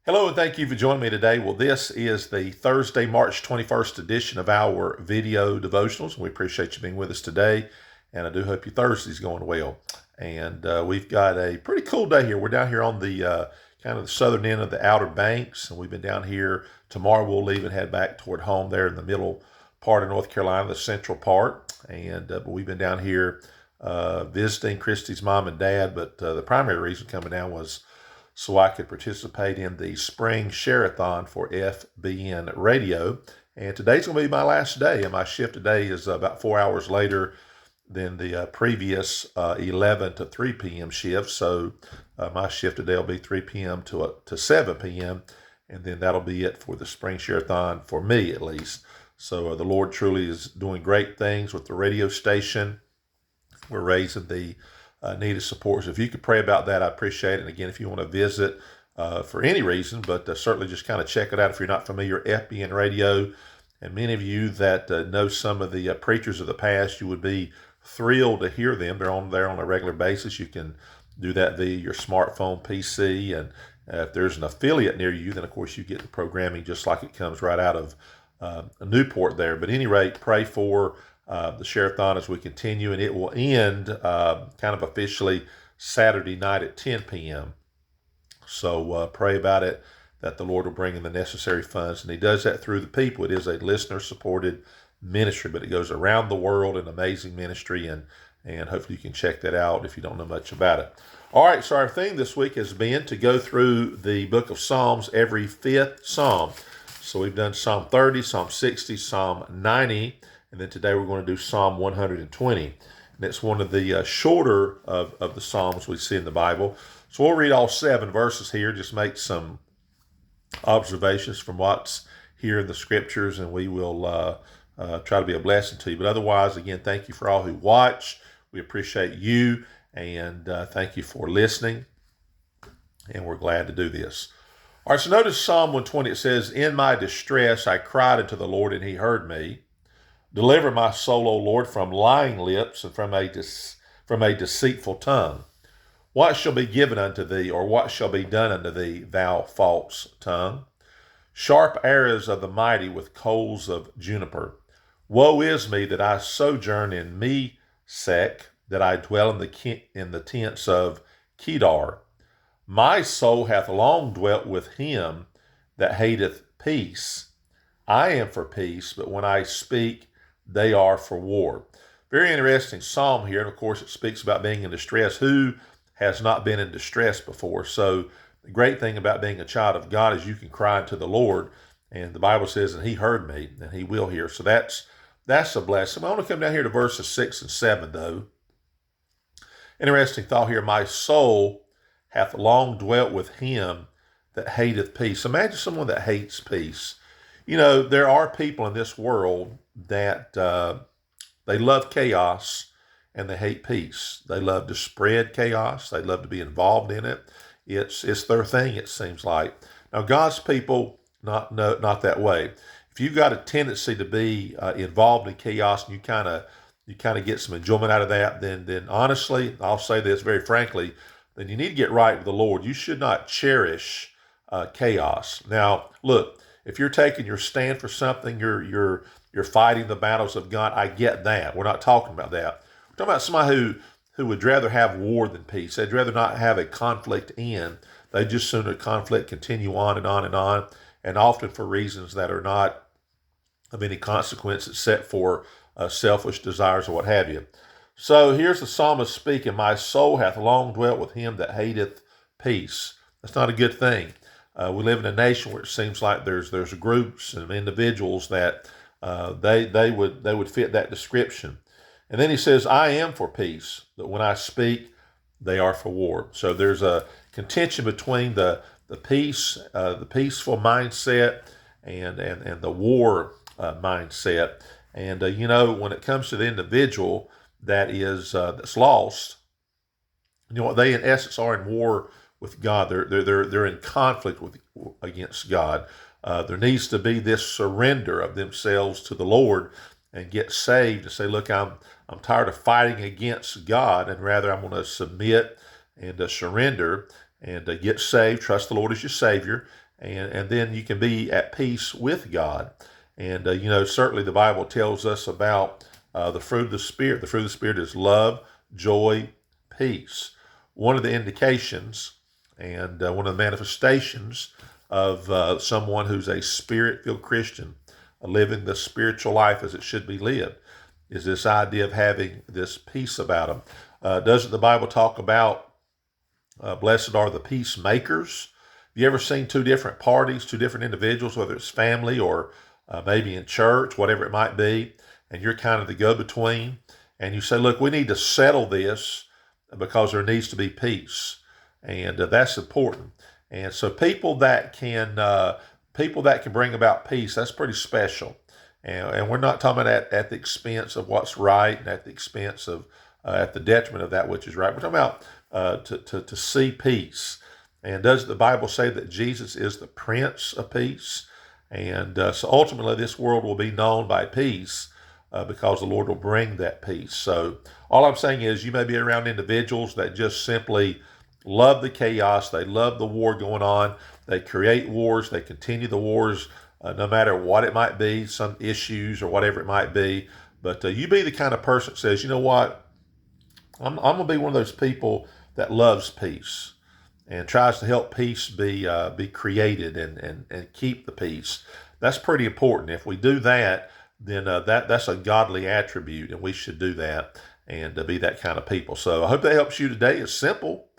Hello, and thank you for joining me today. Well, this is the Thursday, March 21st edition of our video devotionals. We appreciate you being with us today, and I do hope your Thursday's going well. And we've got a pretty cool day here. We're down here on the kind of the southern end of the Outer Banks, and we've been down here. Tomorrow we'll leave and head back toward home there in the middle part of North Carolina, the central part. And but we've been down here visiting Christy's mom and dad, but the primary reason coming down was so I could participate in the spring share-a-thon for FBN Radio. And today's going to be my last day, and my shift today is about 4 hours later than the previous 11 to 3 p.m. shift. So my shift today will be 3 p.m. to 7 p.m., and then that'll be it for the spring share-a-thon, for me at least. So the Lord truly is doing great things with the radio station. We're raising the needed support. So if you could pray about that, I appreciate it. And again, if you want to visit for any reason, but certainly just kind of check it out if you're not familiar, FBN Radio. And many of you that know some of the preachers of the past, you would be thrilled to hear them. They're on there on a regular basis. You can do that via your smartphone, PC, and if there's an affiliate near you, then of course you get the programming just like it comes right out of Newport there. But at any rate, pray for the share-a-thon as we continue, and it will end kind of officially Saturday night at 10 p.m. So pray about it, that the Lord will bring in the necessary funds, and He does that through the people. It is a listener-supported ministry, but it goes around the world, an amazing ministry, and hopefully you can check that out if you don't know much about it. All right, so our theme this week has been to go through the book of Psalms, every fifth Psalm. So we've done Psalm 30, Psalm 60, Psalm 90, and then today we're going to do Psalm 120. And it's one of the shorter of the Psalms we see in the Bible. So we'll read all 7 verses here, just make some observations from what's here in the Scriptures, and we will try to be a blessing to you. But otherwise, again, thank you for all who watch. We appreciate you, and thank you for listening, and we're glad to do this. All right, so notice Psalm 120. It says, "In my distress I cried unto the Lord, and He heard me. Deliver my soul, O Lord, from lying lips and from a deceitful tongue. What shall be given unto thee, or what shall be done unto thee, thou false tongue? Sharp arrows of the mighty with coals of juniper. Woe is me that I sojourn in Mesech, that I dwell in the tents of Kedar. My soul hath long dwelt with him that hateth peace. I am for peace, but when I speak, they are for war." Very interesting psalm here, and of course it speaks about being in distress. Who has not been in distress before? So the great thing about being a child of God is you can cry to the Lord, and the Bible says, and He heard me, and He will hear. So that's a blessing. I want to come down here to verses 6 and 7, though. Interesting thought here. My soul hath long dwelt with him that hateth peace. Imagine someone that hates peace. You know, there are people in this world that they love chaos and they hate peace. They love to spread chaos. They love to be involved in it. It's their thing, it seems like. Now, God's people, not that way. If you've got a tendency to be involved in chaos and you kind of get some enjoyment out of that, then honestly, I'll say this very frankly, then you need to get right with the Lord. You should not cherish chaos. Now, look, if you're taking your stand for something, you're fighting the battles of God. I get that. We're not talking about that. We're talking about somebody who would rather have war than peace. They'd rather not have a conflict end. They just sooner conflict continue on and on and on, and often for reasons that are not of any consequence except for selfish desires or what have you. So here's the psalmist speaking, "My soul hath long dwelt with him that hateth peace." That's not a good thing. We live in a nation where it seems like there's groups and individuals that they would fit that description. And then he says, "I am for peace, but when I speak, they are for war." So there's a contention between the peaceful mindset and the war mindset. And when it comes to the individual that's lost, they in essence are in war with God. They're in conflict against God. There needs to be this surrender of themselves to the Lord and get saved and say, look, I'm tired of fighting against God, and rather I'm going to submit and surrender and get saved, trust the Lord as your Savior, and then you can be at peace with God. And certainly the Bible tells us about the fruit of the Spirit. The fruit of the Spirit is love, joy, peace. One of the indications and one of the manifestations of someone who's a Spirit-filled Christian, living the spiritual life as it should be lived, is this idea of having this peace about them. Doesn't the Bible talk about blessed are the peacemakers? Have you ever seen two different parties, two different individuals, whether it's family or maybe in church, whatever it might be, and you're kind of the go-between, and you say, look, we need to settle this because there needs to be peace, and that's important. And so people that can bring about peace, that's pretty special. And we're not talking about at the expense of what's right and at the expense of at the detriment of that which is right. We're talking about to see peace. And does the Bible say that Jesus is the Prince of Peace? And so ultimately this world will be known by peace because the Lord will bring that peace. So all I'm saying is you may be around individuals that just simply love the chaos. They love the war going on. They create wars. They continue the wars no matter what it might be, some issues or whatever it might be. But you be the kind of person that says, you know what, I'm going to be one of those people that loves peace and tries to help peace be created and keep the peace. That's pretty important. If we do that, then that's a godly attribute, and we should do that and be that kind of people. So I hope that helps you today. It's simple,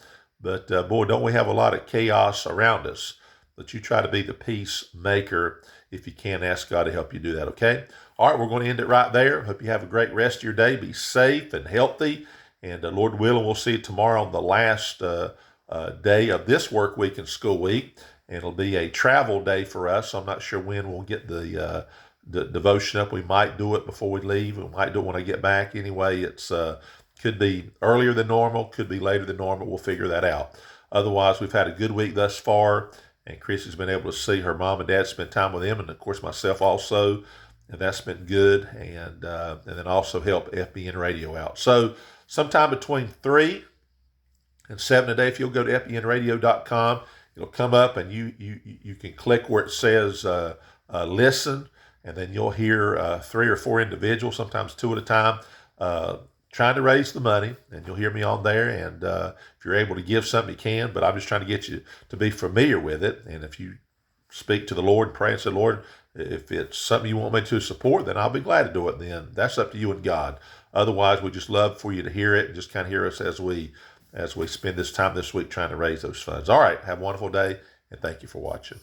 but boy, don't we have a lot of chaos around us. But you try to be the peacemaker if you can. Ask God to help you do that, okay? All right, we're going to end it right there. Hope you have a great rest of your day. Be safe and healthy. And Lord willing, we'll see you tomorrow on the last day of this work week and school week. And it'll be a travel day for us. So I'm not sure when we'll get the devotion up. We might do it before we leave. We might do it when I get back. Anyway, it's could be earlier than normal, could be later than normal. We'll figure that out. Otherwise, we've had a good week thus far. And Chrissy's been able to see her mom and dad, spend time with them, and of course myself also. And that's been good. And then also help FBN Radio out. So sometime between 3 and 7 today, if you'll go to fbnradio.com, it'll come up and you can click where it says listen, and then you'll hear 3 or 4 individuals, sometimes 2 at a time, trying to raise the money, and you'll hear me on there. And if you're able to give something, you can, but I'm just trying to get you to be familiar with it. And if you speak to the Lord and pray and say, Lord, if it's something you want me to support, then I'll be glad to do it. Then that's up to you and God. Otherwise, we just love for you to hear it and just kind of hear us as we spend this time this week trying to raise those funds. All right, have a wonderful day, and thank you for watching.